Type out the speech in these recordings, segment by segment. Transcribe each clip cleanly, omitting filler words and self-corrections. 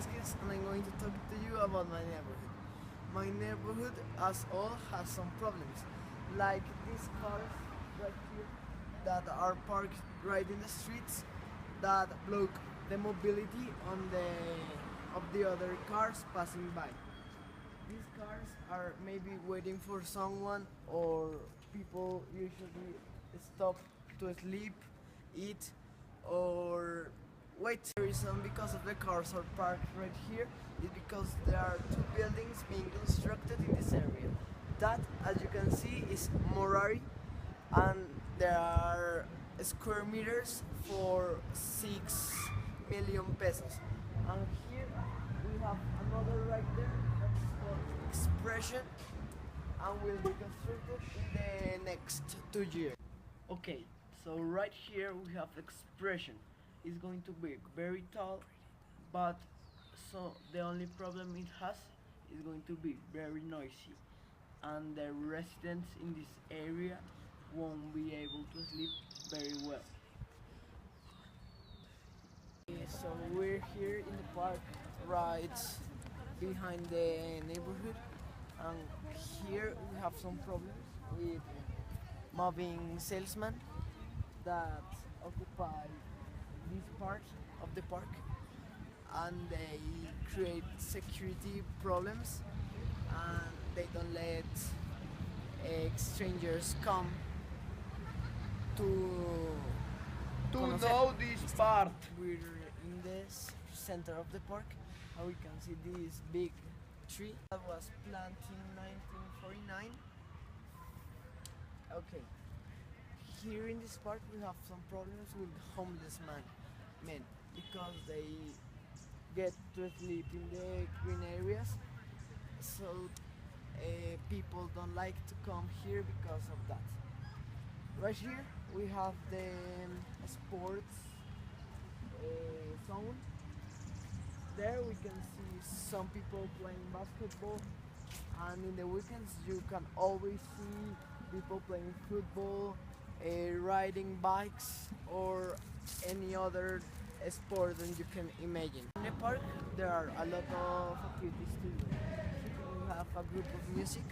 Velasquez, and I'm going to talk to you about my neighborhood. My neighborhood, as all, has some problems, like these cars right here that are parked right in the streets that block the mobility of the other cars passing by. These cars are maybe waiting for someone, or people usually stop to sleep, eat, or wait. The reason because of the cars are parked right here is because there are two buildings being constructed in this area. That, as you can see, is Morari, and there are square meters for 6 million pesos. And here we have another right there that's called Expression, and will be constructed in the next 2 years. Okay, so right here we have Expression. It's going to be very tall, but so the only problem it has is going to be very noisy, and the residents in this area won't be able to sleep very well. So we're here in the park right behind the neighborhood, and here we have some problems with moving salesmen that occupy this part of the park, and they create security problems, and they don't let strangers come to know this part. We're in the center of the park, and we can see this big tree that was planted in 1949. Okay, here in this park we have some problems with homeless men because they get to sleep in the green areas, so people don't like to come here because of that. Right here we have the sports zone. There we can see some people playing basketball, and in the weekends you can always see people playing football, riding bikes, or any other sport that you can imagine. In the park there are a lot of activities to do. We have a group of music,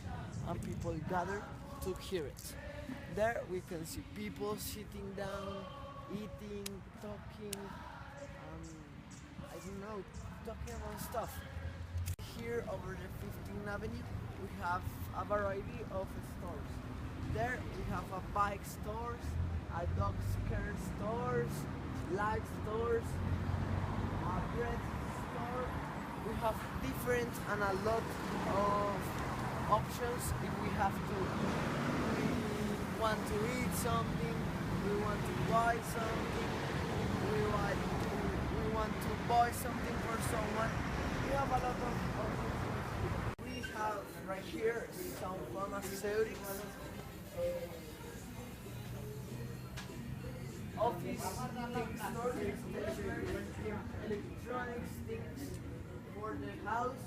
and people gather to hear it. There we can see people sitting down, eating, talking, I don't know, talking about stuff. Here over the 15th Avenue we have a variety of stores. There we have a bike stores, a dog care stores, light stores, a bread store. We have different and a lot of options if we have to. We want to eat something, we want to buy something, we want to buy something for someone. We have a lot of options. We have right here some pharmaceutics, office things, electronics things for the house,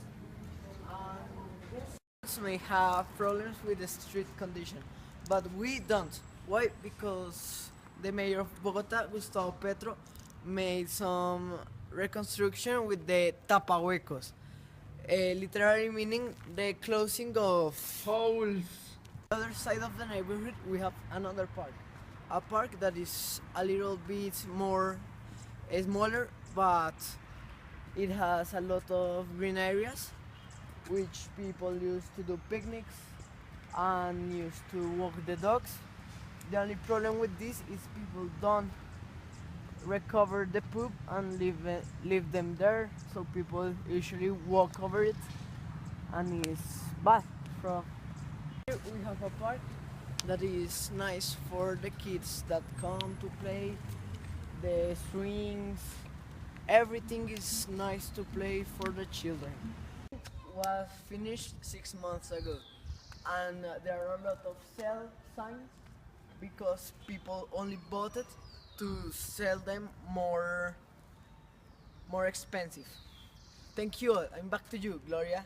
and may have problems with the street condition, but we don't. Why? Because the mayor of Bogotá, Gustavo Petro, made some reconstruction with the tapahuecos, literally meaning the closing of Holes. the other side of the neighborhood. We have another park, a park that is a little bit more smaller, but it has a lot of green areas which people use to do picnics and use to walk the dogs. The only problem with this is people don't recover the poop and leave them there, so people usually walk over it, and it's bad. From here we have a park that is nice for the kids that come to play. The swings, everything is nice to play for the children. Was finished 6 months ago, and there are a lot of sell signs because people only bought it to sell them more expensive. Thank you all. I'm back to you, Gloria.